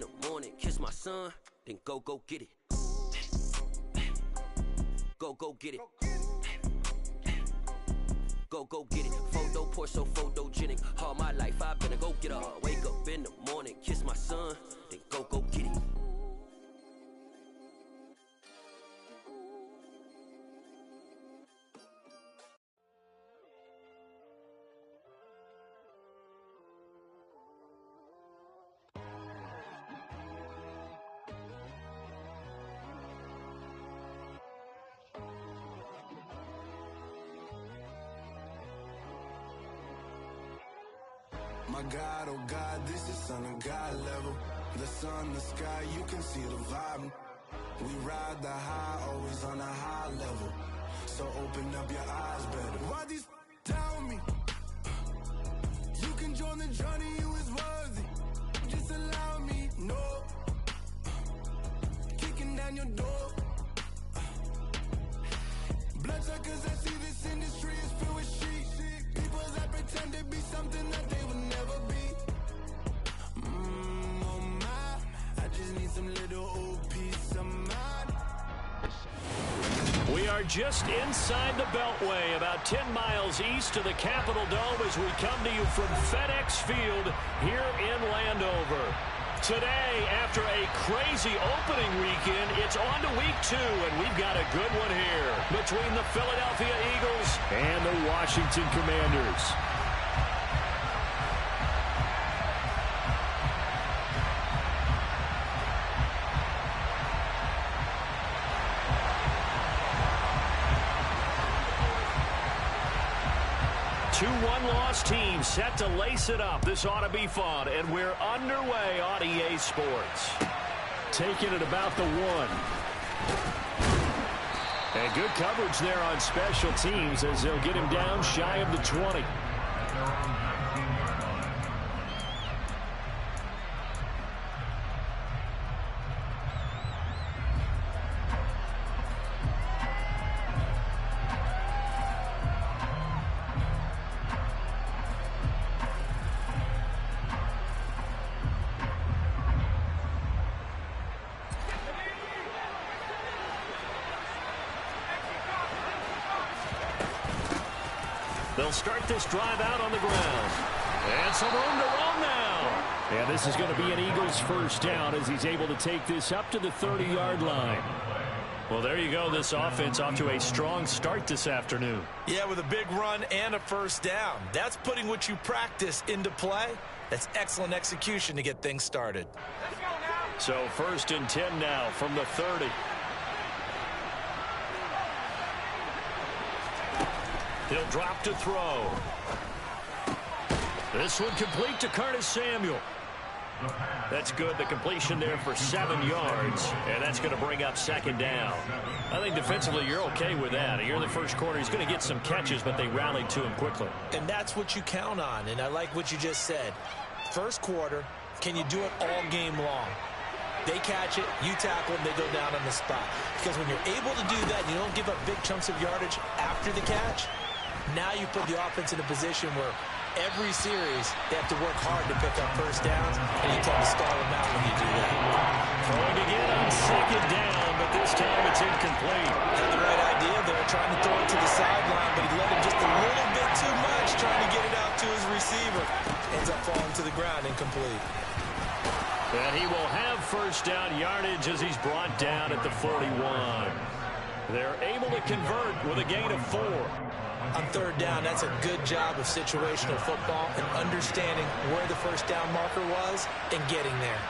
the morning, kiss my son, then go get it. Go get it. Go get it. Photo poor, so photogenic. All my life I've been a go getter. Wake up in the morning, kiss my son, then go get it. My God, oh God, this is Son of God level. The sun, the sky, you can see the vibe. We ride the high, always on a high level. So open up your eyes better. Why these tell me? You can join the journey, you is worthy. Just allow me, no. Kicking down your door. Bloodsuckers, I see this industry is filled with sheep. People that pretend to be something that they will never be. Oh my, I just need some little old peace of mind. We are just inside the Beltway, about 10 miles east of the Capitol Dome as we come to you from FedEx Field here in Landover. Today, after a crazy opening weekend, it's on to week 2, and we've got a good one here between the Philadelphia Eagles and the Washington Commanders. Two one-loss teams set to lace it up. This ought to be fun, and we're underway on EA Sports. Taking it about the 1. And good coverage there on special teams as they'll get him down shy of the 20. They'll start this drive out on the ground. And some room to roam now. And this is going to be an Eagles first down as he's able to take this up to the 30-yard line. Well, there you go. This offense off to a strong start this afternoon. Yeah, with a big run and a first down. That's putting what you practice into play. That's excellent execution to get things started. So 1st and 10 now from the 30. He'll drop to throw. This one complete to Curtis Samuel. That's good. The completion there for 7 yards. And that's going to bring up 2nd down. I think defensively you're okay with that. Here in the first quarter, he's going to get some catches, but they rallied to him quickly. And that's what you count on. And I like what you just said. First quarter, can you do it all game long? They catch it, you tackle them, they go down on the spot. Because when you're able to do that, you don't give up big chunks of yardage after the catch. Now you put the offense in a position where every series they have to work hard to pick up first downs, and you tend to stall them out when you do that. Throwing again on 2nd down, but this time it's incomplete. Had the right idea there, trying to throw it to the sideline, but he let him just a little bit too much, trying to get it out to his receiver. Ends up falling to the ground, incomplete. And he will have first down yardage as he's brought down at the 41. They're able to convert with a gain of 4. On 3rd down, that's a good job of situational football and understanding where the first down marker was and getting there.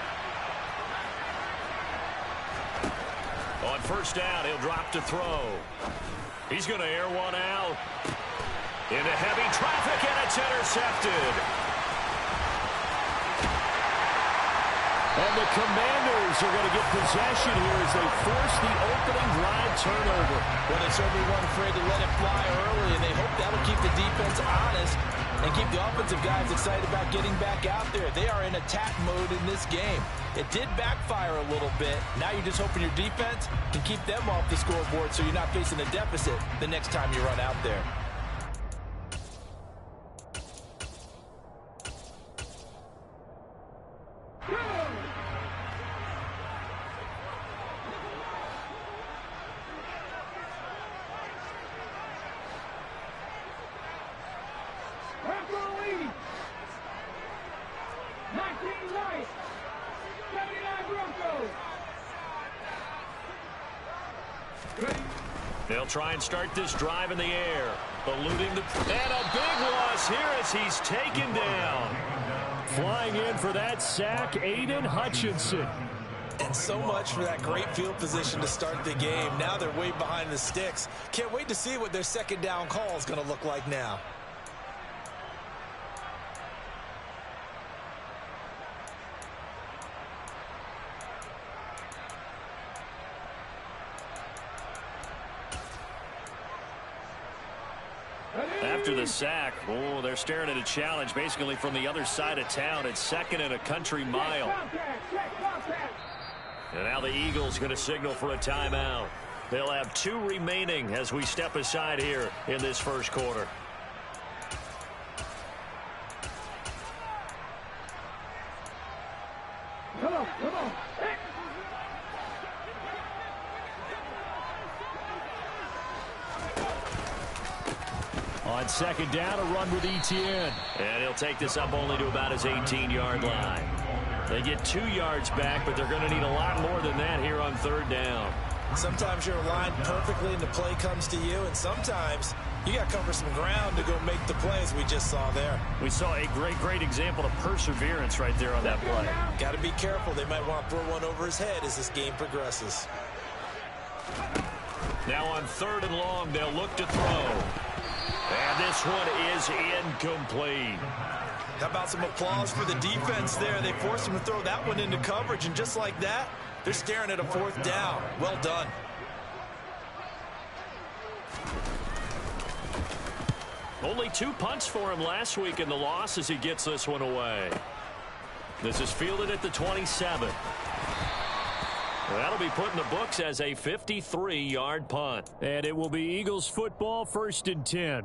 On 1st down, he'll drop to throw. He's going to air one out. Into heavy traffic, and it's intercepted. And the Commanders are going to get possession here as they force the opening drive turnover. Well, they certainly weren't afraid to let it fly early, and they hope that'll keep the defense honest and keep the offensive guys excited about getting back out there. They are in attack mode in this game. It did backfire a little bit. Now you're just hoping your defense can keep them off the scoreboard so you're not facing a deficit the next time you run out there. They'll try and start this drive in the air. Eluding the... And a big loss here as he's taken down. Flying in for that sack, Aiden Hutchinson. And so much for that great field position to start the game. Now they're way behind the sticks. Can't wait to see what their second down call is going to look like now. After the sack, oh, they're staring at a challenge basically from the other side of town. It's second and a country mile. And now the Eagles going to signal for a timeout. They'll have 2 remaining as we step aside here in this first quarter. Come on, come on. On second down, a run with Etienne. And he'll take this up only to about his 18-yard line. They get 2 yards back, but they're going to need a lot more than that here on third down. Sometimes you're aligned perfectly and the play comes to you, and sometimes you got to cover some ground to go make the play, as we just saw there. We saw a great example of perseverance right there on that play. Got to be careful. They might want to throw one over his head as this game progresses. Now on third and long, they'll look to throw. And this one is incomplete. How about some applause for the defense there? They forced him to throw that one into coverage, and just like that, they're staring at a fourth down. Well done. Only 2 punts for him last week in the loss as he gets this one away. This is fielded at the 27. That'll be put in the books as a 53-yard punt. And it will be Eagles football, 1st and 10.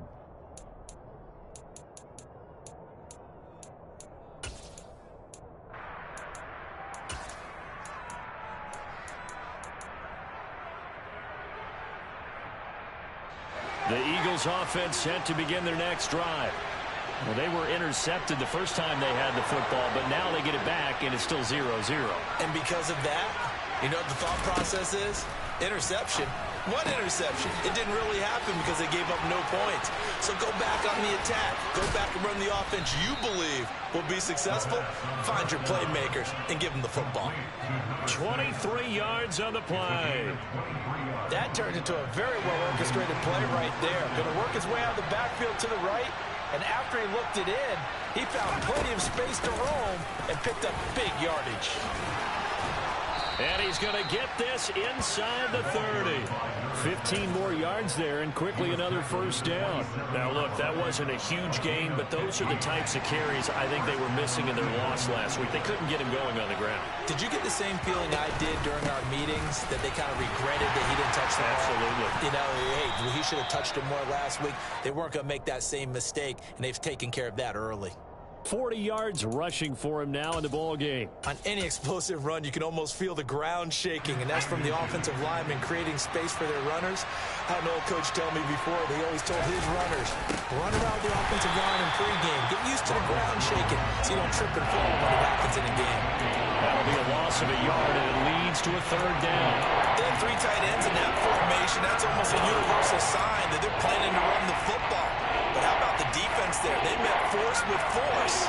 The Eagles offense set to begin their next drive. Well, they were intercepted the first time they had the football, but now they get it back, and it's still 0-0. And because of that, you know what the thought process is? Interception. What interception? It didn't really happen because they gave up no points. So go back on the attack. Go back and run the offense you believe will be successful. Find your playmakers and give them the football. 23 yards on the play. That turned into a very well-orchestrated play right there. Going to work his way out of the backfield to the right. And after he looked it in, he found plenty of space to roam and picked up big yardage. And he's going to get this inside the 30. 15 more yards there, and quickly another first down. Now, look, that wasn't a huge gain, but those are the types of carries I think they were missing in their loss last week. They couldn't get him going on the ground. Did you get the same feeling I did during our meetings, that they kind of regretted that he didn't touch the ball? Absolutely. You know, hey, he should have touched him more last week. They weren't going to make that same mistake, and they've taken care of that early. 40 yards rushing for him now in the ball game. On any explosive run, you can almost feel the ground shaking, and that's from the offensive linemen creating space for their runners. I had an old coach tell me before, they always told his runners, run around the offensive line in pregame. Get used to the ground shaking so you don't trip and fall when it happens in a game. That'll be a loss of a yard, and it leads to a third down. They have 3 tight ends in that formation. That's almost a universal sign that they're planning to run the football. But how about the defense there? They met force with force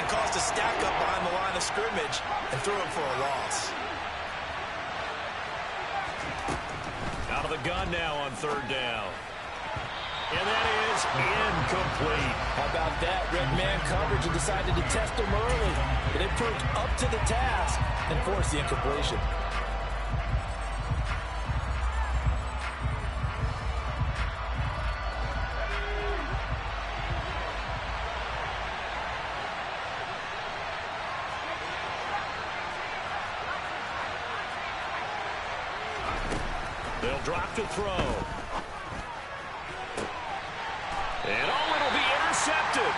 and caused a stack up behind the line of scrimmage and threw it for a loss. Out of the gun now on third down. And that is incomplete. How about that? Red man coverage and decided to test them early. But they proved up to the task and forced the incompletion. They'll drop to throw. And it'll be intercepted.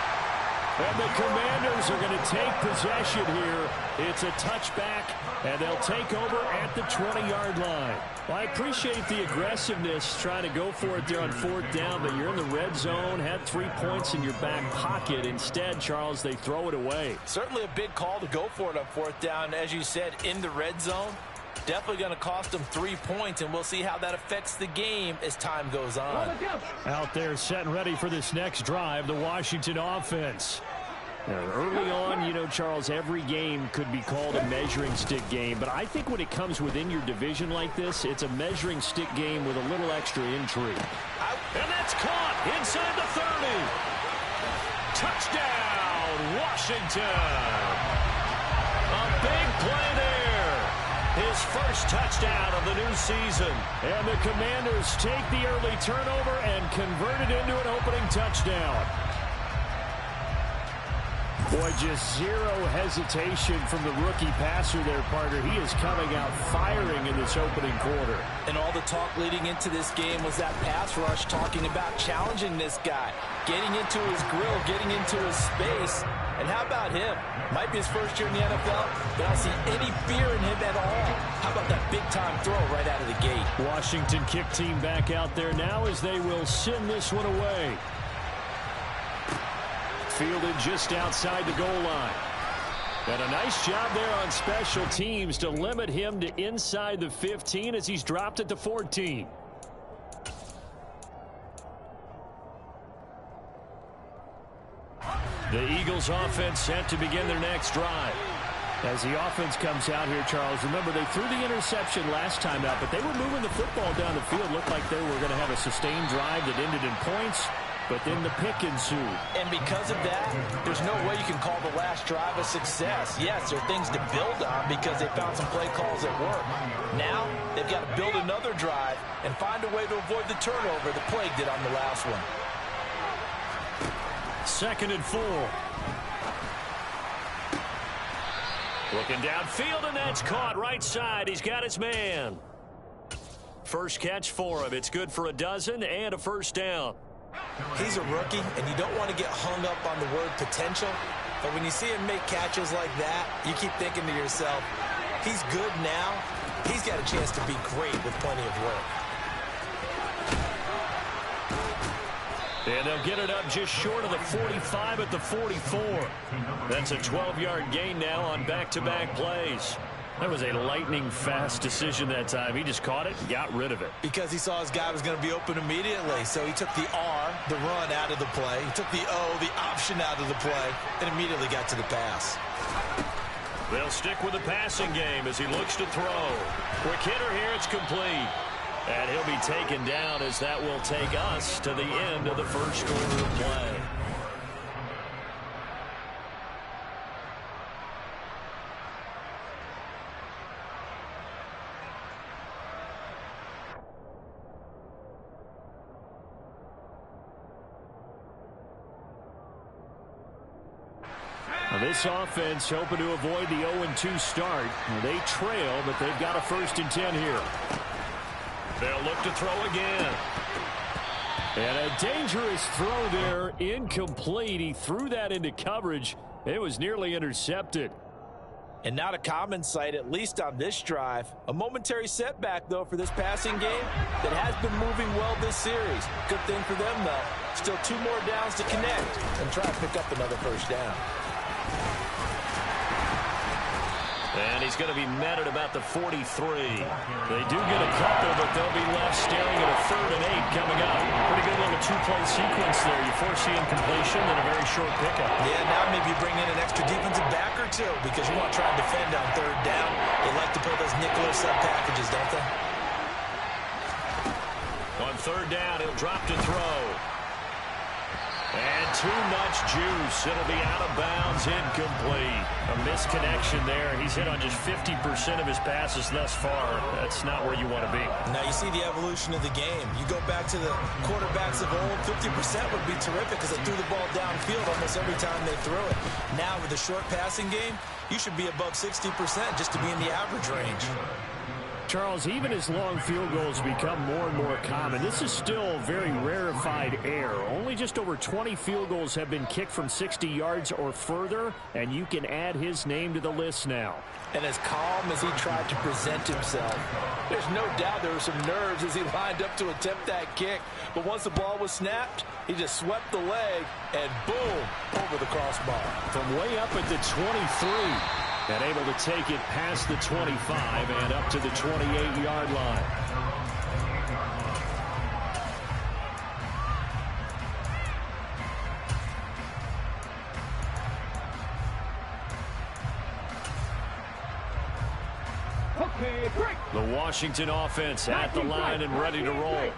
And the Commanders are going to take possession here. It's a touchback, and they'll take over at the 20-yard line. Well, I appreciate the aggressiveness trying to go for it there on fourth down, but you're in the red zone, had 3 points in your back pocket. Instead, Charles, they throw it away. Certainly a big call to go for it on fourth down. As you said, in the red zone. Definitely going to cost them 3 points, and we'll see how that affects the game as time goes on. Out there setting ready for this next drive, the Washington offense. Early on, you know, Charles, every game could be called a measuring stick game. But I think when it comes within your division like this, it's a measuring stick game with a little extra intrigue. And that's caught inside the 30. Touchdown, Washington. A big play there. His first touchdown of the new season. And the Commanders take the early turnover and convert it into an opening touchdown. Boy, just zero hesitation from the rookie passer there, partner. He is coming out firing in this opening quarter. And all the talk leading into this game was that pass rush, talking about challenging this guy, getting into his grill, getting into his space. And how about him? Might be his first year in the NFL, but I don't see any fear in him at all. How about that big-time throw right out of the gate? Washington kick team back out there now as they will send this one away. Fielded just outside the goal line. And a nice job there on special teams to limit him to inside the 15 as he's dropped at the 14. The Eagles offense set to begin their next drive. As the offense comes out here, Charles, remember they threw the interception last time out, but they were moving the football down the field. Looked like they were going to have a sustained drive that ended in points. But then the pick ensued. And because of that, there's no way you can call the last drive a success. Yes, there are things to build on because they found some play calls at work. Now, they've got to build another drive and find a way to avoid the turnover the plague did on the last one. 2nd and 4. Looking downfield, and that's caught right side. He's got his man. First catch for him. It's good for a dozen and a first down. He's a rookie, and you don't want to get hung up on the word potential. But when you see him make catches like that, you keep thinking to yourself, he's good now. He's got a chance to be great with plenty of work. And they'll get it up just short of the 45 at the 44. That's a 12-yard gain now on back-to-back plays. That was a lightning-fast decision that time. He just caught it and got rid of it. Because he saw his guy was going to be open immediately. So he took the R, the run, out of the play. He took the O, the option, out of the play, and immediately got to the pass. They'll stick with the passing game as he looks to throw. Quick hitter here, it's complete. And he'll be taken down as that will take us to the end of the first quarter of play. This offense hoping to avoid the 0-2 start. They trail, but they've got a 1st and 10 here. They'll look to throw again. And a dangerous throw there, incomplete. He threw that into coverage. It was nearly intercepted. And not a common sight, at least on this drive. A momentary setback, though, for this passing game that has been moving well this series. Good thing for them, though. Still 2 more downs to connect and try to pick up another first down. And he's going to be met at about the 43. They do get a couple, but they'll be left staring at a 3rd and 8 coming up. Pretty good little 2-play sequence there. You foresee incompletion and a very short pickup. Yeah, now maybe bring in an extra defensive back or two because you want to try and defend on 3rd down. They like to pull those nickel or sub packages, don't they? On 3rd down, he'll drop to throw. And too much juice. It'll be out of bounds, incomplete. A misconnection there. He's hit on just 50% of his passes thus far. That's not where you want to be. Now you see the evolution of the game. You go back to the quarterbacks of old, 50% would be terrific because they threw the ball downfield almost every time they threw it. Now with the short passing game, you should be above 60% just to be in the average range. Charles, even as long field goals become more and more common, this is still very rarefied air. Only just over 20 field goals have been kicked from 60 yards or further, and you can add his name to the list now. And as calm as he tried to present himself, there's no doubt there were some nerves as he lined up to attempt that kick. But once the ball was snapped, he just swept the leg and boom, over the crossbar. From way up at the 23. And able to take it past the 25 and up to the 28-yard line. The Washington offense at the line and ready to roll.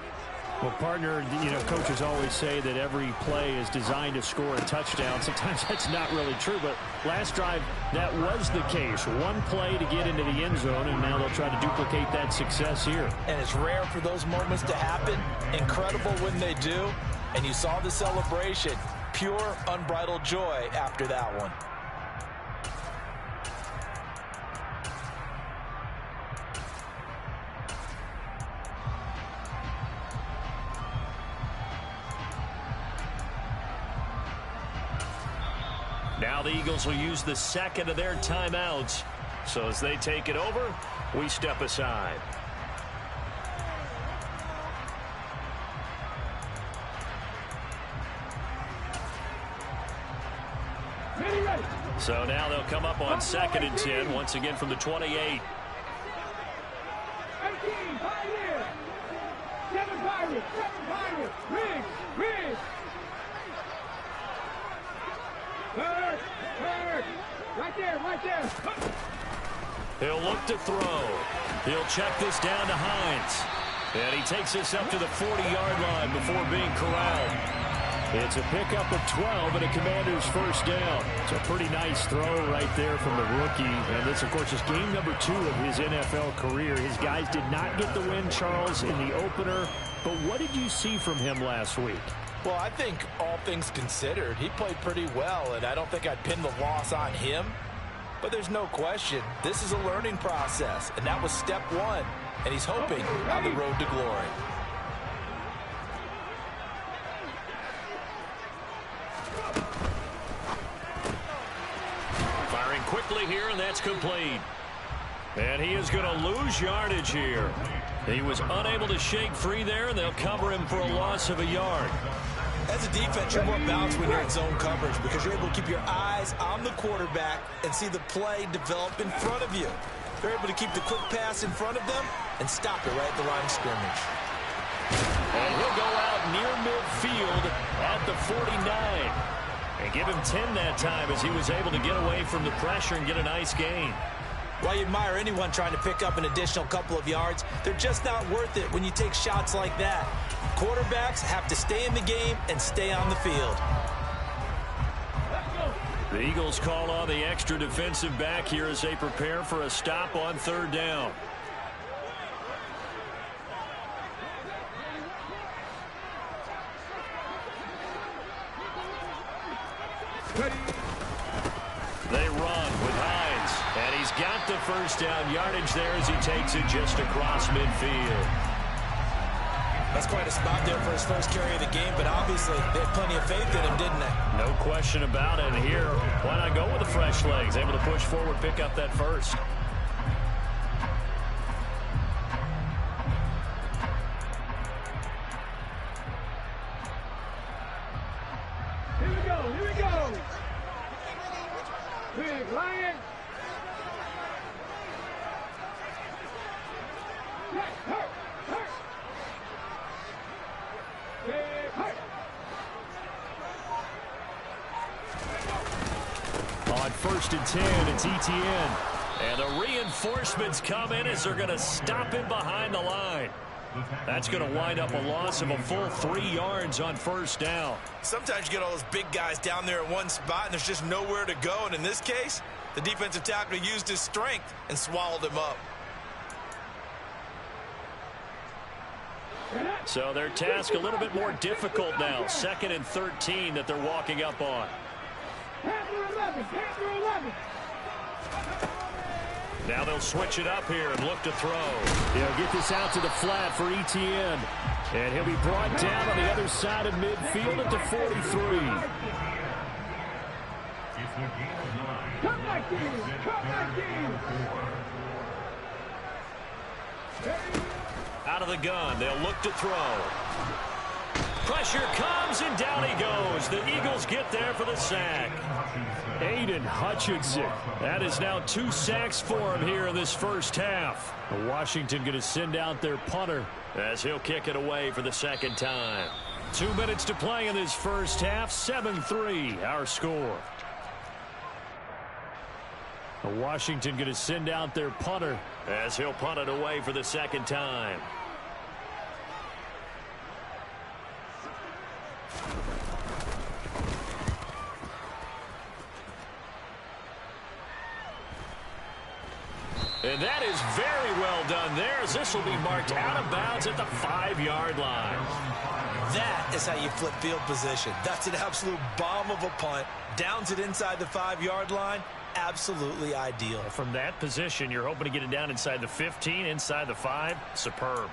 Well, partner, coaches always say that every play is designed to score a touchdown. Sometimes that's not really true, but last drive, that was the case. One play to get into the end zone, and now they'll try to duplicate that success here. And it's rare for those moments to happen. Incredible when they do. And you saw the celebration. Pure, unbridled joy after that one. Now the Eagles will use the second of their timeouts. So as they take it over, we step aside. So now they'll come up on 2nd and 10, once again from the 28. Right there. He'll look to throw. He'll check this down to Hines. And he takes this up to the 40-yard line before being corralled. It's a pickup of 12 and a Commander's first down. It's a pretty nice throw right there from the rookie. And this, of course, is game number 2 of his NFL career. His guys did not get the win, Charles, in the opener. But what did you see from him last week? Well, I think all things considered, he played pretty well, and I don't think I'd pin the loss on him. But there's no question, this is a learning process, and that was step 1, and he's hoping on the road to glory. Firing quickly here, and that's complete. And he is going to lose yardage here. He was unable to shake free there, and they'll cover him for a loss of a yard. As a defense, you're more balanced when you're in zone coverage because you're able to keep your eyes on the quarterback and see the play develop in front of you. They're able to keep the quick pass in front of them and stop it right at the line of scrimmage. And he'll go out near midfield at the 49. And give him 10 that time as he was able to get away from the pressure and get a nice gain. While you admire anyone trying to pick up an additional couple of yards, they're just not worth it when you take shots like that. Quarterbacks have to stay in the game and stay on the field. The Eagles call on the extra defensive back here as they prepare for a stop on 3rd down. They run with Hines, and he's got the first down yardage there as he takes it just across midfield. That's quite a spot there for his first carry of the game, but obviously they had plenty of faith in him, didn't they? No question about it. And here, why not go with the fresh legs? Able to push forward, pick up that first. Here we go. Big Lion. On 1st and 10, it's ETN. And the reinforcements come in as they're going to stop him behind the line. That's going to wind up a loss of a full 3 yards on 1st down. Sometimes you get all those big guys down there in one spot, and there's just nowhere to go. And in this case, the defensive tackle used his strength and swallowed him up. So their task a little bit more difficult now. 2nd and 13 that they're walking up on. Now they'll switch it up here and look to throw. He'll get this out to the flat for ETN. And he'll be brought down on the other side of midfield at the 43. Come back in. Out of the gun, they'll look to throw. Pressure comes, and down he goes. The Eagles get there for the sack. Aiden Hutchinson. That is now 2 sacks for him here in this first half. Washington going to send out their punter as he'll kick it away for the second time. 2 minutes to play in this first half. 7-3 our score. Washington going to send out their punter as he'll punt it away for the second time. And that is very well done there, as this will be marked out of bounds at the 5-yard line. That is how you flip field position. That's an absolute bomb of a punt. Downs it inside the 5-yard line. Absolutely ideal. From that position, you're hoping to get it down inside the 15, inside the 5. Superb.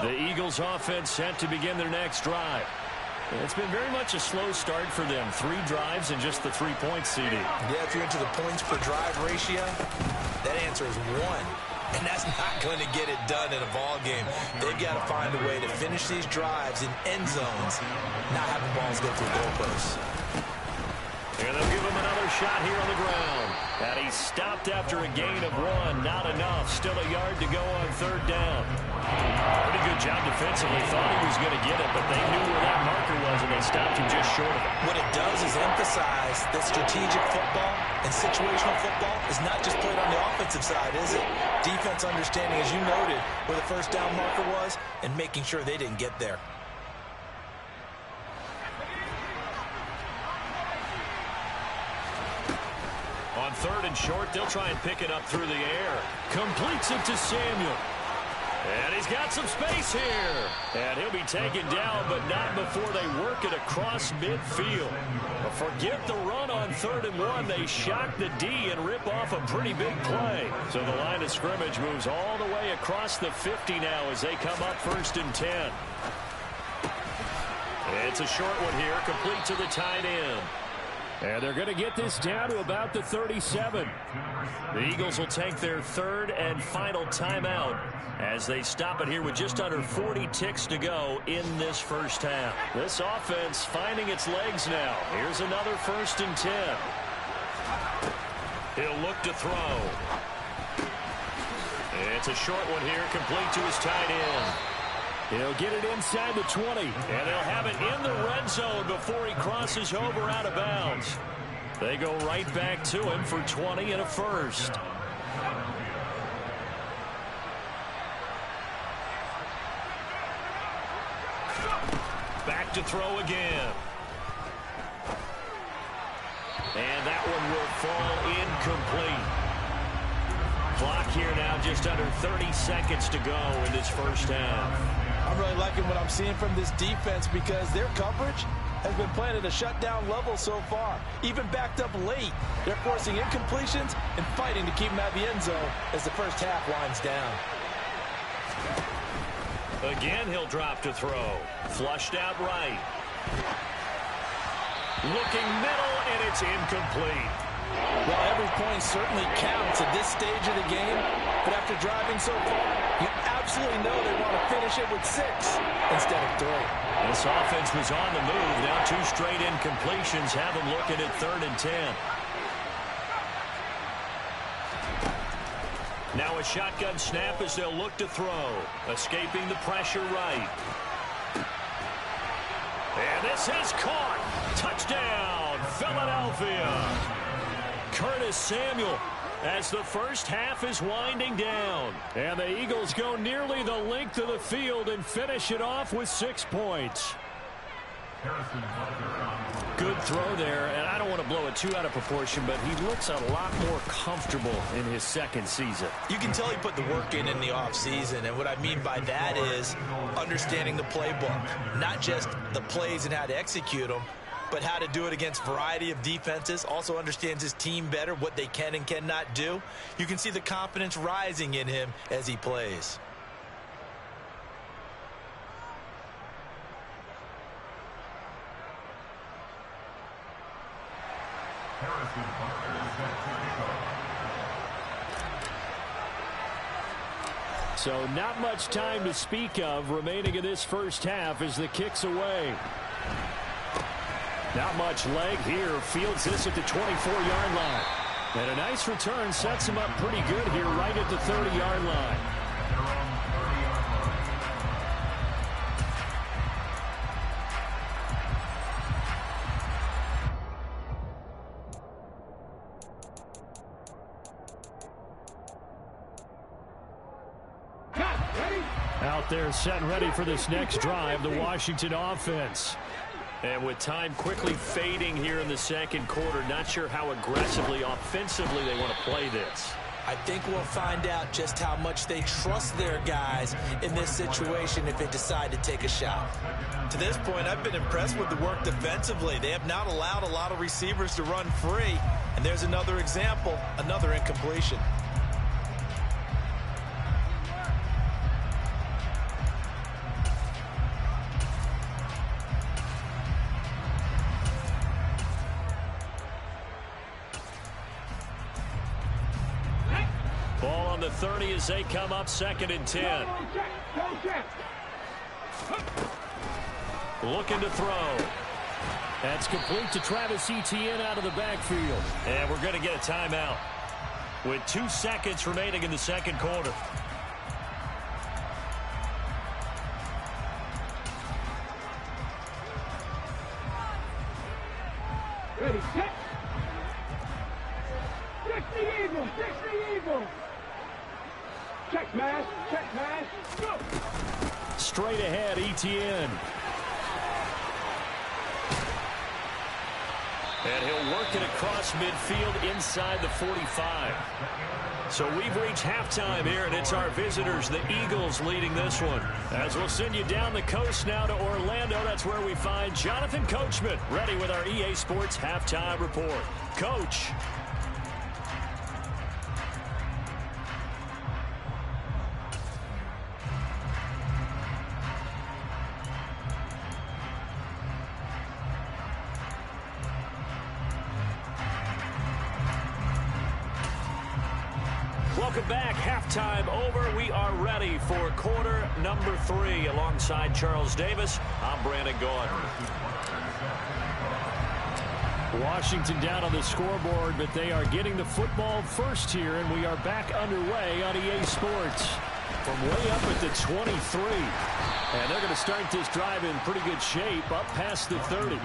The Eagles offense set to begin their next drive. It's been very much a slow start for them. 3 drives and just the 3-point CD. Yeah, if you're into the points per drive ratio, that answer is 1. And that's not going to get it done in a ball game. They've got to find a way to finish these drives in end zones, not having balls go through goalposts. And they'll give him another shot here on the ground. And he stopped after a gain of 1. Not enough. Still a yard to go on 3rd down. Pretty good job defensively. Thought he was going to get it, but they knew where that marker was, and they stopped him just short of it. What it does is emphasize that strategic football and situational football is not just played on the offensive side, is it? Defense understanding, as you noted, where the first down marker was and making sure they didn't get there. On 3rd and short, they'll try and pick it up through the air. Completes it to Samuel. And he's got some space here. And he'll be taken down, but not before they work it across midfield. But forget the run on 3rd and 1. They shock the D and rip off a pretty big play. So the line of scrimmage moves all the way across the 50 now as they come up 1st and 10. It's a short one here, complete to the tight end. And they're going to get this down to about the 37. The Eagles will take their 3rd and final timeout as they stop it here with just under 40 ticks to go in this first half. This offense finding its legs now. Here's another 1st and 10. He'll look to throw. It's a short one here, complete to his tight end. He'll get it inside the 20. And they'll have it in the red zone before he crosses over out of bounds. They go right back to him for 20 and a first. Back to throw again. And that one will fall incomplete. Clock here now, just under 30 seconds to go in this first half. I'm really liking what I'm seeing from this defense because their coverage has been playing at a shutdown level so far. Even backed up late, they're forcing incompletions and fighting to keep them out of the end zone as the first half winds down. Again, he'll drop to throw. Flushed out right. Looking middle, and it's incomplete. Well, every point certainly counts at this stage of the game, but after driving so far, you absolutely know they want to finish it with 6 instead of 3. This offense was on the move. Now 2 straight incompletions have them looking at 3rd and 10. Now a shotgun snap as they'll look to throw. Escaping the pressure right. And this is caught. Touchdown, Philadelphia. Curtis Samuel as the first half is winding down. And the Eagles go nearly the length of the field and finish it off with 6 points. Good throw there, and I don't want to blow it too out of proportion, but he looks a lot more comfortable in his second season. You can tell he put the work in the offseason, and what I mean by that is understanding the playbook, not just the plays and how to execute them, but how to do it against a variety of defenses. Also understands his team better, what they can and cannot do. You can see the confidence rising in him as he plays. So not much time to speak of remaining in this first half as the kick's away. Not much leg here. Fields this at the 24-yard line. And a nice return sets him up pretty good here right at the 30-yard line. Out there set and ready for this next drive, the Washington offense. And with time quickly fading here in the second quarter, not sure how aggressively, offensively they want to play this. I think we'll find out just how much they trust their guys in this situation if they decide to take a shot. To this point, I've been impressed with the work defensively. They have not allowed a lot of receivers to run free. And there's another example, another incompletion. Ball on the 30 as they come up 2nd and 10. Looking to throw. That's complete to Travis Etienne out of the backfield. And we're going to get a timeout with 2 seconds remaining in the second quarter. Ready, set. Fix the eagle, fix the eagle. Check mash, go. Straight ahead, Etienne. And he'll work it across midfield inside the 45. So we've reached halftime here, and it's our visitors, the Eagles, leading this one. As we'll send you down the coast now to Orlando, that's where we find Jonathan Coachman, ready with our EA Sports Halftime Report. Coach. Welcome back. Halftime over. We are ready for quarter number 3. Alongside Charles Davis, I'm Brandon Gaudin. Washington down on the scoreboard, but they are getting the football first here, and we are back underway on EA Sports. From way up at the 23. And they're going to start this drive in pretty good shape, up past the 30.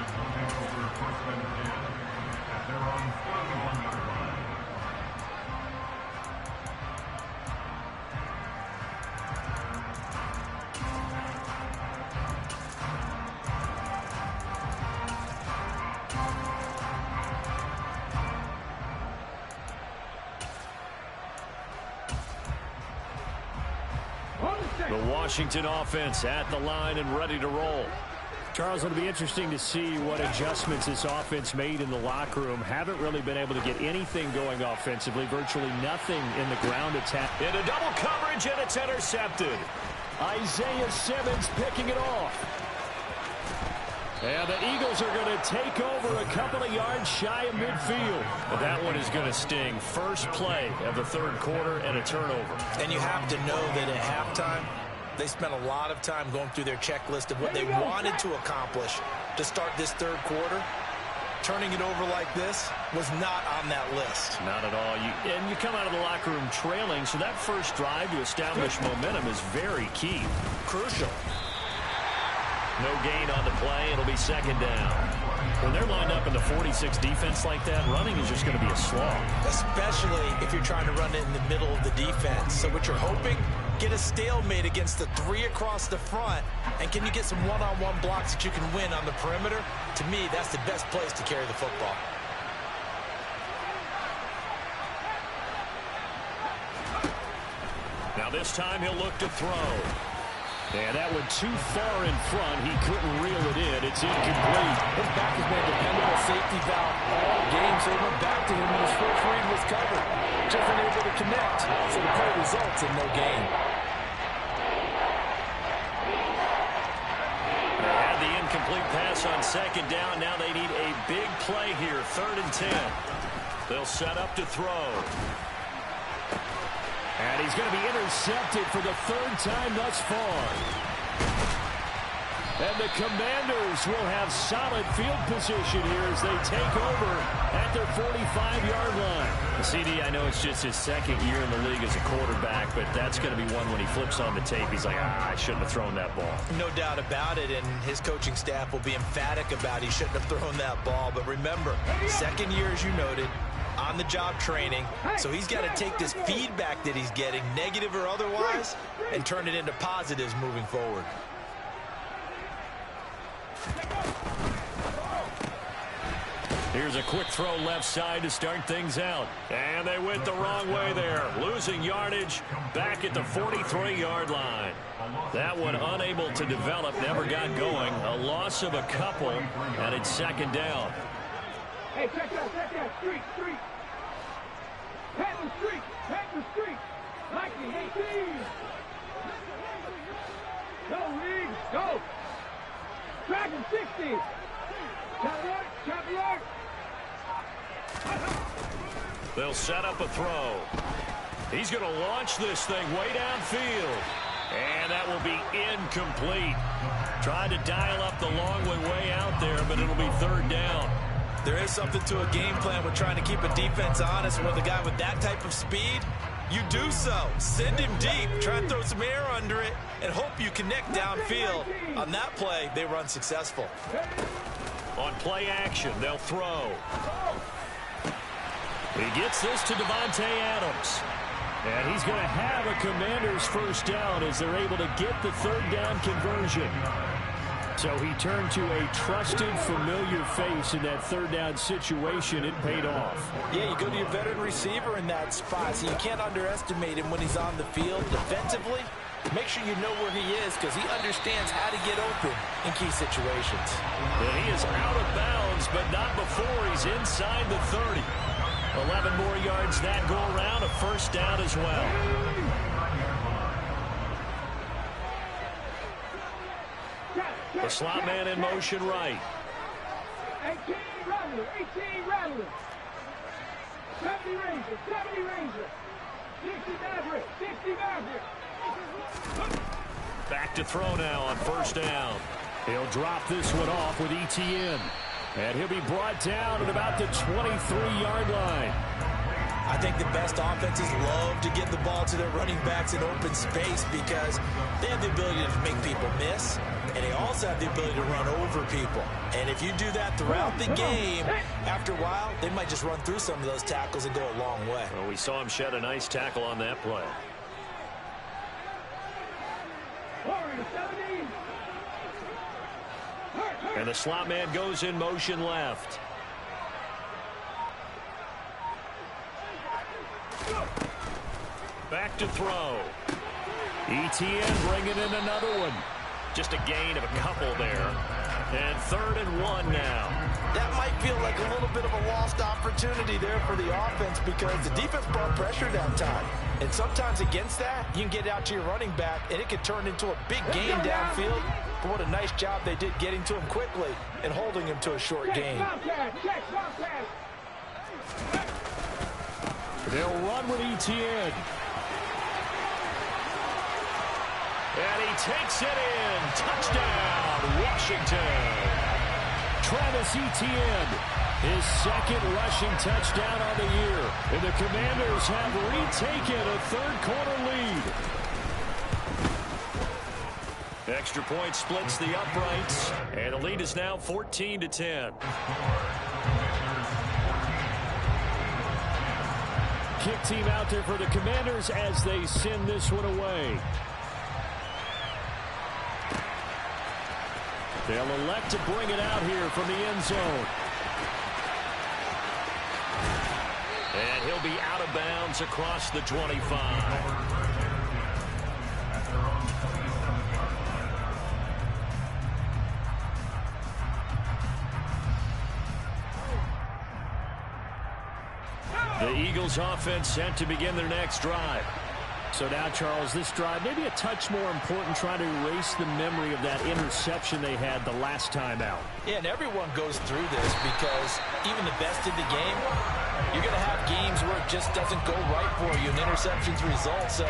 The Washington offense at the line and ready to roll. Charles, it'll be interesting to see what adjustments this offense made in the locker room. Haven't really been able to get anything going offensively. Virtually nothing in the ground attack. Into double coverage, and it's intercepted. Isaiah Simmons picking it off. And the Eagles are going to take over a couple of yards shy of midfield. But that one is going to sting. First play of the third quarter and a turnover. And you have to know that at halftime, they spent a lot of time going through their checklist of what they wanted to accomplish to start this third quarter. Turning it over like this was not on that list. Not at all. And you come out of the locker room trailing, so that first drive to establish momentum is very key. Crucial. No gain on the play. It'll be second down. When they're lined up in the 46 defense like that, running is just going to be a slog. Especially if you're trying to run it in the middle of the defense. So what you're hoping, get a stalemate against the 3 across the front. And can you get some one-on-one blocks that you can win on the perimeter? To me, that's the best place to carry the football. Now this time he'll look to throw. And that went too far in front. He couldn't reel it in. It's incomplete. His back has been a dependable safety valve all game, so he went back to him when his first read was covered. Just unable to connect, so the play results in no gain. They had the incomplete pass on second down. Now they need a big play here, 3rd and 10. They'll set up to throw. And he's going to be intercepted for the third time thus far. And the Commanders will have solid field position here as they take over at their 45-yard line. CD, I know it's just his second year in the league as a quarterback, but that's going to be one when he flips on the tape. He's like, I shouldn't have thrown that ball. No doubt about it, and his coaching staff will be emphatic about he shouldn't have thrown that ball. But remember, second year, as you noted, on-the-job training, so he's got to take this feedback that he's getting, negative or otherwise, and turn it into positives moving forward. Here's a quick throw left side to start things out. And they went the wrong way there. Losing yardage back at the 43-yard line. That one unable to develop, never got going. A loss of a couple, and it's second down. Hey, check that, street. Pat the street. Mikey, 18. Go, Reeves, go. Dragon 60. Chop the arc. They'll set up a throw. He's going to launch this thing way downfield. And that will be incomplete. Tried to dial up the long way out there, but it'll be third down. There is something to a game plan with trying to keep a defense honest. With a guy with that type of speed, you do so. Send him deep, try and throw some air under it, and hope you connect downfield. On that play, they run successful. On play action, they'll throw. He gets this to Devontae Adams. And he's going to have a Commander's first down as they're able to get the third down conversion. So he turned to a trusted, familiar face in that third down situation. It paid off. Yeah, you go to your veteran receiver in that spot, so you can't underestimate him when he's on the field defensively. Make sure you know where he is because he understands how to get open in key situations. And he is out of bounds, but not before he's inside the 30. 11 more yards that go around, a first down as well. The slot man in motion right. 18 Rattler. 70 Ranger. 60 Maverick. Back to throw now on first down. He'll drop this one off with ETN. And he'll be brought down at about the 23-yard line. I think the best offenses love to get the ball to their running backs in open space because they have the ability to make people miss, and they also have the ability to run over people. And if you do that throughout the game, after a while, they might just run through some of those tackles and go a long way. Well, we saw him shed a nice tackle on that play. And the slot man goes in motion left. Back to throw. ETN bringing in another one. Just a gain of a couple there. And 3rd and 1 now. That might feel like a little bit of a lost opportunity there for the offense because the defense brought pressure down time. And sometimes against that, you can get out to your running back, and it can turn into a big gain downfield. But what a nice job they did getting to him quickly and holding him to a short gain. They'll run with ETN. And he takes it in. Touchdown, Washington. Travis Etienne, his second rushing touchdown on the year. And the Commanders have retaken a third-quarter lead. Extra point splits the uprights, and the lead is now 14-10. Kick team out there for the Commanders as they send this one away. They'll elect to bring it out here from the end zone. And he'll be out of bounds across the 25. The Eagles offense set to begin their next drive. So now, Charles, this drive maybe a touch more important, trying to erase the memory of that interception they had the last time out. Yeah, and everyone goes through this because even the best in the game, you're going to have games where it just doesn't go right for you and interceptions result. So,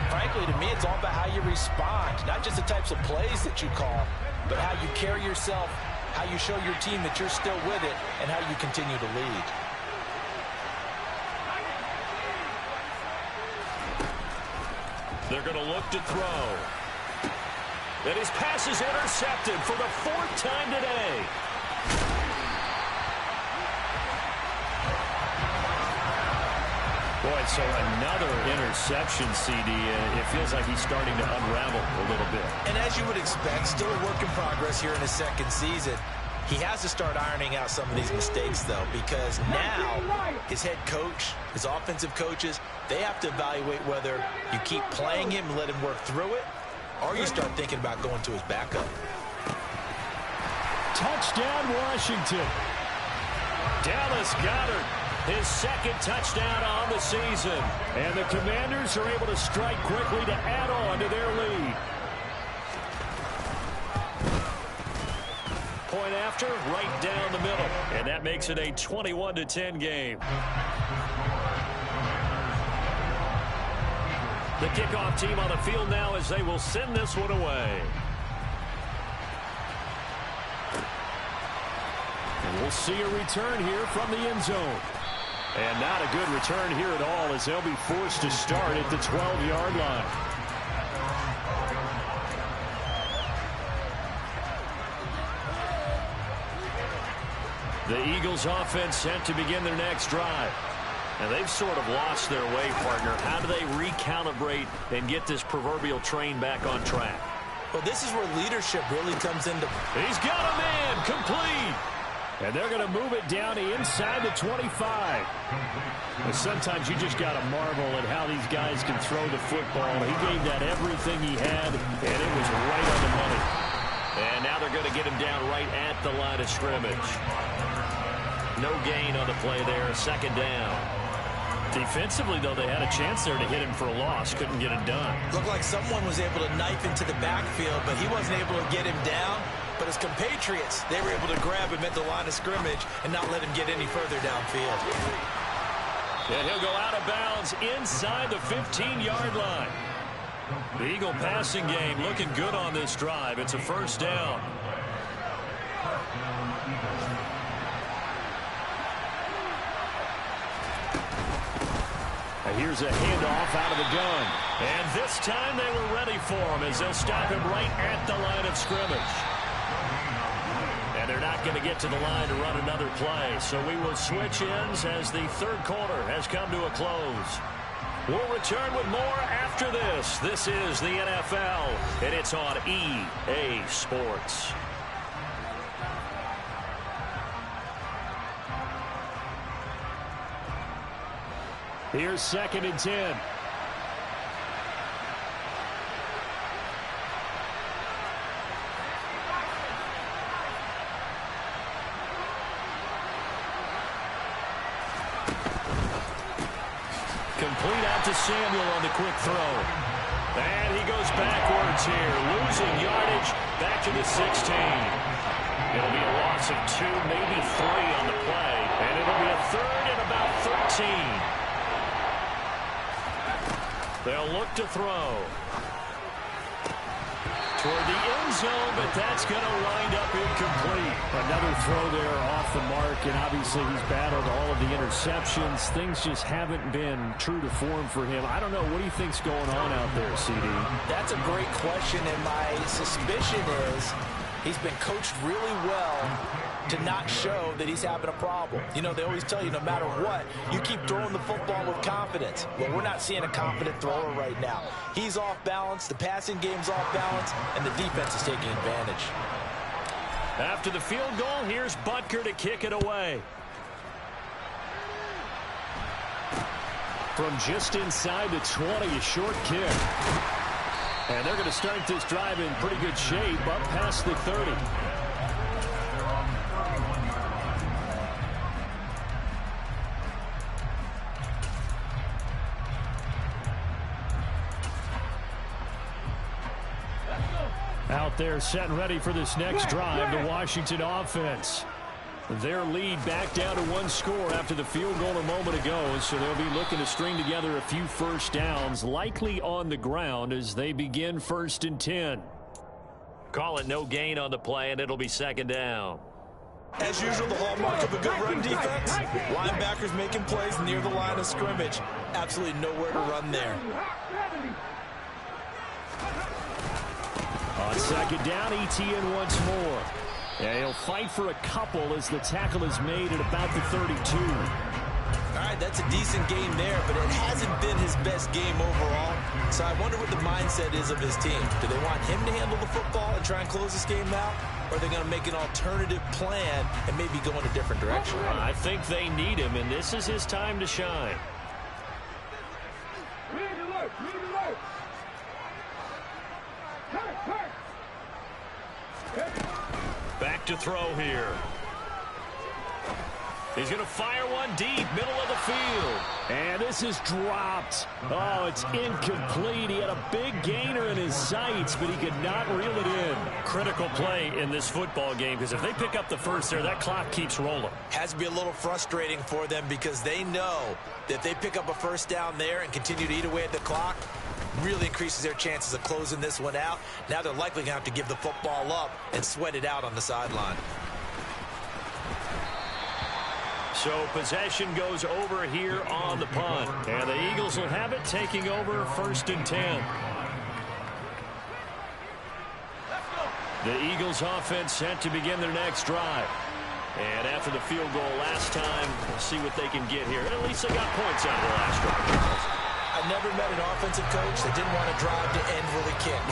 frankly, to me, it's all about how you respond, not just the types of plays that you call, but how you carry yourself, how you show your team that you're still with it, and how you continue to lead. They're going to look to throw. And his pass is intercepted for the 4th time today. Boy, so another interception, CD. It feels like he's starting to unravel a little bit. And as you would expect, still a work in progress here in his second season. He has to start ironing out some of these mistakes, though, because now his head coach, his offensive coaches, they have to evaluate whether you keep playing him and let him work through it, or you start thinking about going to his backup. Touchdown, Washington. Dallas Goedert, his 2nd touchdown on the season. And the Commanders are able to strike quickly to add on to their lead. Point after, right down the middle. And that makes it a 21-10 game. The kickoff team on the field now as they will send this one away. And we'll see a return here from the end zone. And not a good return here at all as they'll be forced to start at the 12-yard line. The Eagles offense set to begin their next drive. And they've sort of lost their way, partner. How do they recalibrate and get this proverbial train back on track? Well, this is where leadership really comes into. He's got a man complete. And they're going to move it down to inside the 25. And sometimes you just got to marvel at how these guys can throw the football. He gave that everything he had, and it was right on the money. And now they're going to get him down right at the line of scrimmage. No gain on the play there, 2nd down. Defensively, though, they had a chance there to hit him for a loss. Couldn't get it done. Looked like someone was able to knife into the backfield, but he wasn't able to get him down. But his compatriots, they were able to grab him at the line of scrimmage and not let him get any further downfield. And he'll go out of bounds inside the 15-yard line. The Eagle passing game looking good on this drive. It's a 1st down. Here's a handoff out of the gun. And this time they were ready for him as they'll stop him right at the line of scrimmage. And they're not going to get to the line to run another play. So we will switch ends as the 3rd quarter has come to a close. We'll return with more after this. This is the NFL, and it's on EA Sports. Here's 2nd and 10. Complete out to Samuel on the quick throw. And he goes backwards here, losing yardage back to the 16. It'll be a loss of 2, maybe 3 on the play. And it'll be a 3rd and about 13. They'll look to throw. Toward the end zone, but that's going to wind up incomplete. Another throw there off the mark, and obviously he's battled all of the interceptions. Things just haven't been true to form for him. I don't know. What do you think's going on out there, CD? That's a great question, and my suspicion is he's been coached really well to not show that he's having a problem. You know, they always tell you no matter what, you keep throwing the football with confidence. Well, we're not seeing a confident thrower right now. He's off balance, the passing game's off balance, and the defense is taking advantage. After the field goal, here's Butker to kick it away. From just inside the 20, a short kick. And they're going to start this drive in pretty good shape, up past the 30. out there setting ready for this next drive, the Washington offense. Their lead back down to 1 score after the field goal a moment ago, so they'll be looking to string together a few first downs, likely on the ground as they begin 1st and 10. Call it no gain on the play, and it'll be 2nd down. As usual, the hallmark of a good run defense, linebackers making plays near the line of scrimmage. Absolutely nowhere to run there. On 2nd down, ETN once more. Yeah, he'll fight for a couple as the tackle is made at about the 32. All right, that's a decent game there, but it hasn't been his best game overall. So I wonder what the mindset is of his team. Do they want him to handle the football and try and close this game out? Or are they going to make an alternative plan and maybe go in a different direction? I think they need him, and this is his time to shine. Back to throw here. He's going to fire one deep, middle of the field. And this is dropped. Oh, it's incomplete. He had a big gainer in his sights, but he could not reel it in. Critical play in this football game, because if they pick up the first there, that clock keeps rolling. Has to be a little frustrating for them because they know that if they pick up a first down there and continue to eat away at the clock, really increases their chances of closing this one out. Now they're likely going to have to give the football up and sweat it out on the sideline. So possession goes over here on the punt. And the Eagles will have it, taking over 1st and 10. The Eagles offense set to begin their next drive. And after the field goal last time, we'll see what they can get here. At least they got points out of the last drive. I never met an offensive coach that didn't want to drive to end with a kick.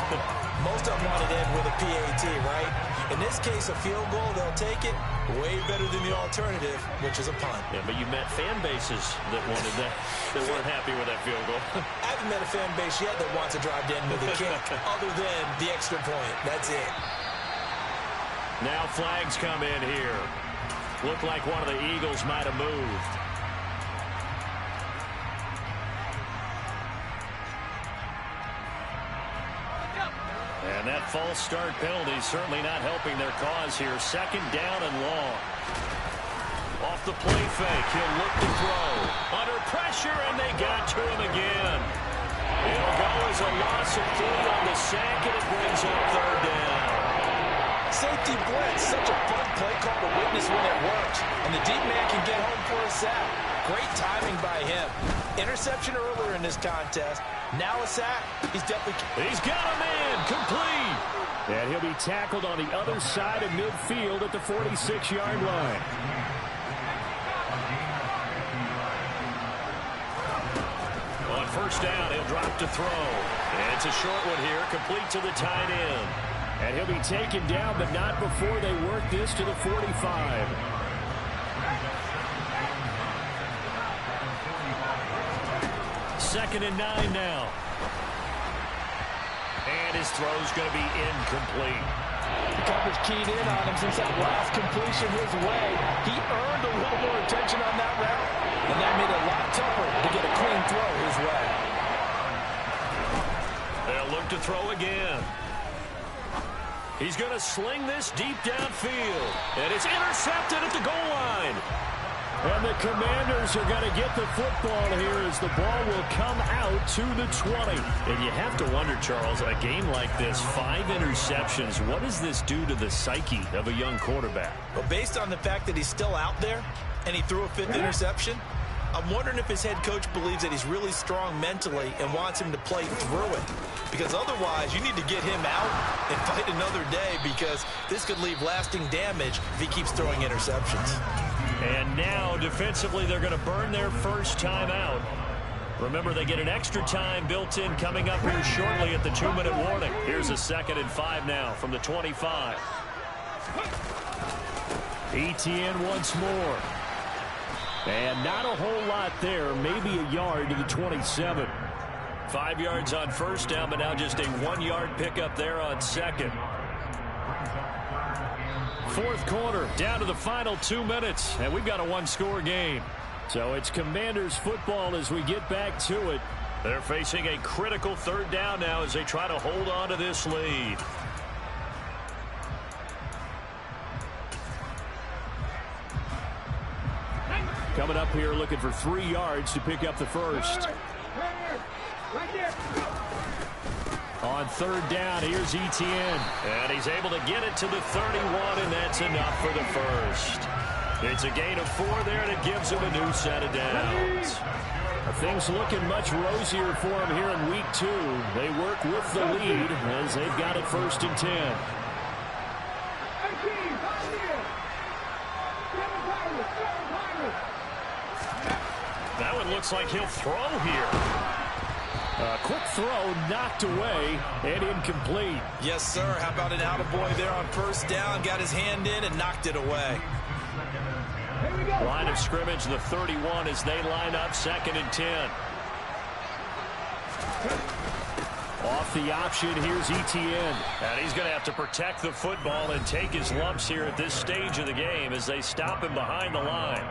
Most of them want to end with a PAT, right? In this case, a field goal, they'll take it. Way better than the alternative, which is a punt. Yeah, but you met fan bases that wanted that, that weren't happy with that field goal. I haven't met a fan base yet that wants to drive to end with a kick, other than the extra point. That's it. Now flags come in here. Looked like one of the Eagles might have moved. And that false start penalty certainly not helping their cause here. 2nd down and long. Off the play fake, he'll look to throw. Under pressure, and they got to him again. It'll go as a loss of 3 on the sack, and it brings up 3rd down. Safety blitz, such a fun play call to witness when it works. And the deep man can get home for a sack. Great timing by him. Interception earlier in this contest. Now a sack. He's got him in. Complete. And he'll be tackled on the other side of midfield at the 46-yard line. On 1st down, he'll drop to throw. And it's a short one here, complete to the tight end. And he'll be taken down, but not before they work this to the 45. Second and 9 now. And his throw's going to be incomplete. The coverage keyed in on him since that last completion his way. He earned a little more attention on that route, and that made it a lot tougher to get a clean throw his way. They'll look to throw again. He's going to sling this deep downfield, and it's intercepted at the goal line. And the Commanders are going to get the football here as the ball will come out to the 20. And you have to wonder, Charles, a game like this, 5 interceptions, what does this do to the psyche of a young quarterback? Well, based on the fact that he's still out there and he threw a 5th interception, I'm wondering if his head coach believes that he's really strong mentally and wants him to play through it. Because otherwise, you need to get him out and fight another day, because this could leave lasting damage if he keeps throwing interceptions. And now, defensively, they're going to burn their first time out. Remember, they get an extra time built in coming up here shortly at the 2-minute warning. Here's a 2nd and 5 now from the 25. ETN once more. And not a whole lot there, maybe a yard to the 27. 5 yards on 1st down, but now just a 1-yard pickup there on 2nd. 4th quarter, down to the final 2 minutes, and we've got a 1-score game. So it's Commanders football as we get back to it. They're facing a critical 3rd down now as they try to hold on to this lead. coming up here looking for 3 yards to pick up the first. On 3rd down, here's Etienne. And he's able to get it to the 31, and that's enough for the first. It's a gain of 4 there, and it gives him a new set of downs. Things looking much rosier for him here in week 2. They work with the lead as they've got it 1st and 10. That one looks like he'll throw here. A quick throw knocked away and incomplete. Yes, sir. How about an attaboy there on 1st down? Got his hand in and knocked it away. Line of scrimmage, the 31 as they line up 2nd and 10. Off the option, here's Etienne. And he's going to have to protect the football and take his lumps here at this stage of the game as they stop him behind the line.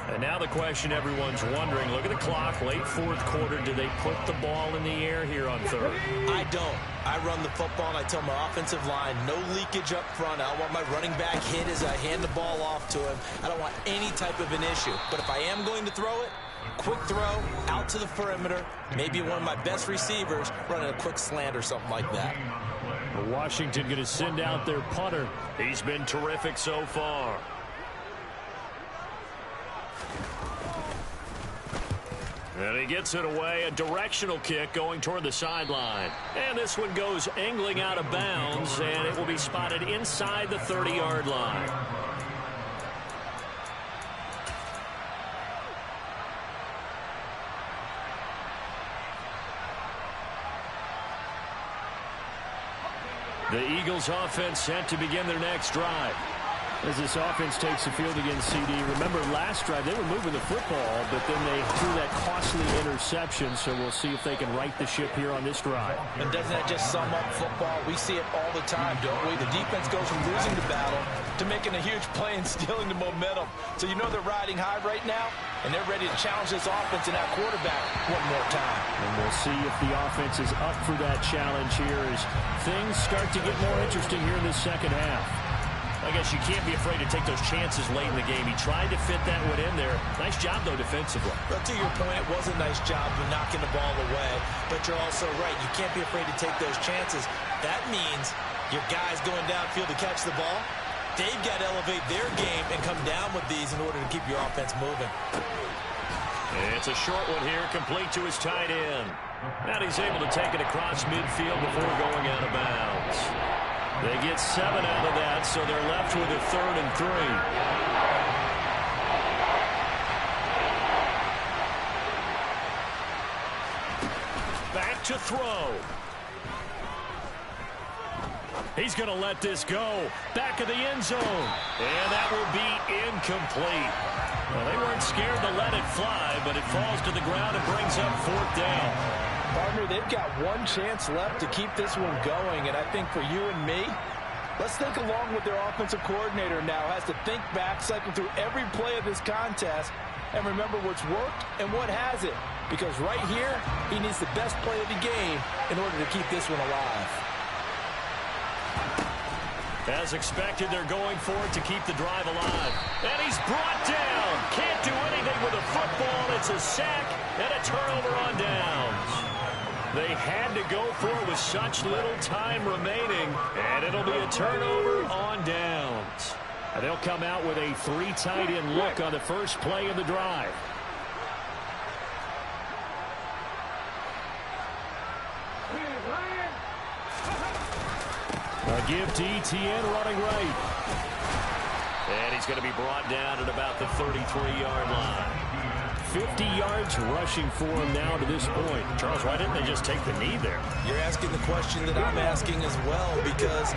And now the question everyone's wondering, look at the clock, late 4th quarter. Do they put the ball in the air here on 3rd? I don't. I run the football, and I tell my offensive line, no leakage up front. I don't want my running back hit as I hand the ball off to him. I don't want any type of an issue. But if I am going to throw it, quick throw, out to the perimeter, maybe one of my best receivers running a quick slant or something like that. Washington going to send out their punter. He's been terrific so far. And he gets it away, a directional kick going toward the sideline. And this one goes angling out of bounds, and it will be spotted inside the 30-yard line. The Eagles offense set to begin their next drive. As this offense takes the field against CD. Remember, last drive, they were moving the football, but then they threw that costly interception, so we'll see if they can right the ship here on this drive. And doesn't that just sum up football? We see it all the time, don't we? The defense goes from losing the battle to making a huge play and stealing the momentum. So you know they're riding high right now, and they're ready to challenge this offense and that quarterback one more time. And we'll see if the offense is up for that challenge here as things start to get more interesting here in the second half. I guess you can't be afraid to take those chances late in the game. He tried to fit that one in there. Nice job, though, defensively. But to your point, it was a nice job of knocking the ball away. But you're also right. You can't be afraid to take those chances. That means your guys going downfield to catch the ball, they've got to elevate their game and come down with these in order to keep your offense moving. It's a short one here, complete to his tight end. And he's able to take it across midfield before going out of bounds. They get 7 out of that, so they're left with a 3rd and 3. Back to throw. He's going to let this go. Back of the end zone. And that will be incomplete. Well, they weren't scared to let it fly, but it falls to the ground and brings up 4th down. Partner, they've got one chance left to keep this one going, and I think for you and me, let's think along with their offensive coordinator now. Has to think back, cycle through every play of this contest, and remember what's worked and what hasn't. Because right here, he needs the best play of the game in order to keep this one alive. As expected, they're going for it to keep the drive alive. And he's brought down. Can't do anything with a football. It's a sack and a turnover on downs. They had to go for it with such little time remaining, and it'll be a turnover on downs. And they'll come out with a 3 tight end look on the first play of the drive. A give to Etienne running right. And he's going to be brought down at about the 33-yard line. 50 yards rushing for him now to this point. Charles, why didn't they just take the knee there? You're asking the question that I'm asking as well, because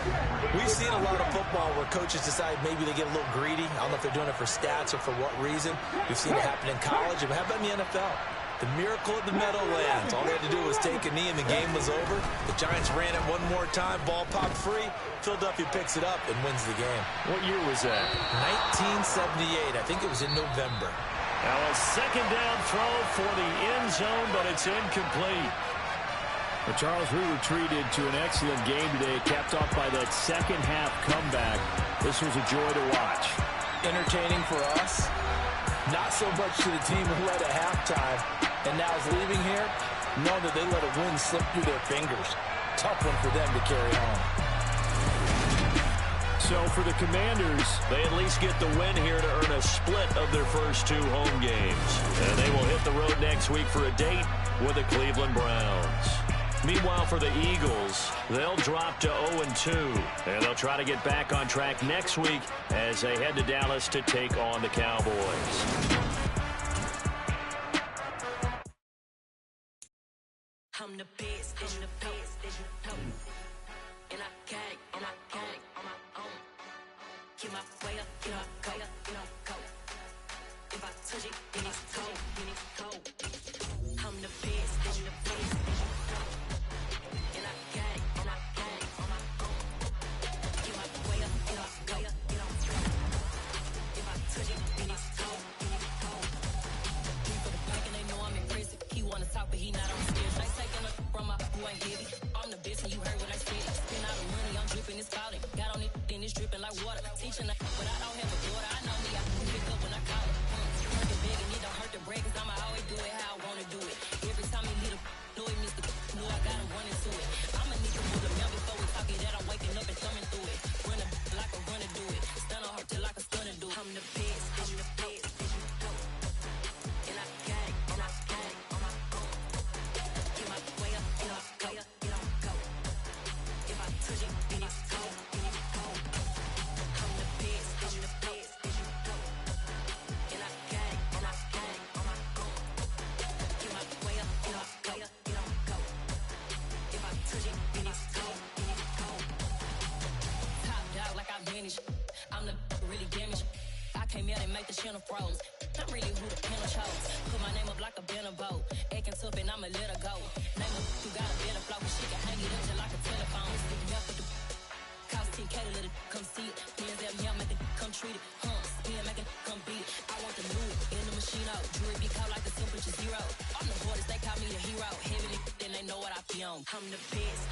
we've seen a lot of football where coaches decide maybe they get a little greedy. I don't know if they're doing it for stats or for what reason. We've seen it happen in college. But how about in the NFL? The miracle of the Meadowlands. All they had to do was take a knee and the game was over. The Giants ran it one more time. Ball popped free. Philadelphia picks it up and wins the game. What year was that? 1978. I think it was in November. Now a second down throw for the end zone, but it's incomplete. But Charles, we were treated to an excellent game today, capped off by that second half comeback. This was a joy to watch. Entertaining for us, Not so much to the team who led at halftime and now is leaving here, knowing that they let a win slip through their fingers. Tough one for them to carry home. So for the Commanders, they at least get the win here to earn a split of their first 2 home games. And they will hit the road next week for a date with the Cleveland Browns. Meanwhile, for the Eagles, they'll drop to 0-2. And they'll try to get back on track next week as they head to Dallas to take on the Cowboys. I'm the best, I'm the best, and I got it on my own. Get my way up, get my go. If I touch it, then it's cold. I'm the best, and I got it on my own. Get my way up, get my go. If I touch it, then it's cold. For the pack and they know I'm impressive. He wanna talk, but he not on stage. From my who ain't heavy. I'm the best and you heard what I said. Spend all the money, I'm dripping, it's spouting. Got on it, then it's dripping like water. Teaching but I don't have a daughter. I know me, I can pick up when I call it. Working big and it don't hurt the break, cause I'ma always do it how I wanna do it. Every time he hit a know it missed the know I got him running to it. I'ma need to pull a mail before we talk it that I'm waking up and thumbing through it. Running like a runner do it. Stun on her till like a stunner do. I'm the best, and I got it, and I got it on my own. Get my way up, get my go. If I touch it, then it's cold. I'm the best, and I got it on my own. Get my way up, get my go. If I touch it, then it's cold. Top dog like I vanished. I'm the really damaged. I came out and make the channel froze. I'm really who the panel chose. Put my name up like a banner boat. Acting tough and I'ma let her go. Name her who got a better flow. She can hang it up just like a telephone. Stick me up with the cost 10K to let it come see it. Hands at me, I make it come treat it. Spin, make it come beat it. I want the new in the machine out. Jewelry be caught like the temperature 0. On the borders, they call me the hero. Heavy, then they know what I be on. I'm the best,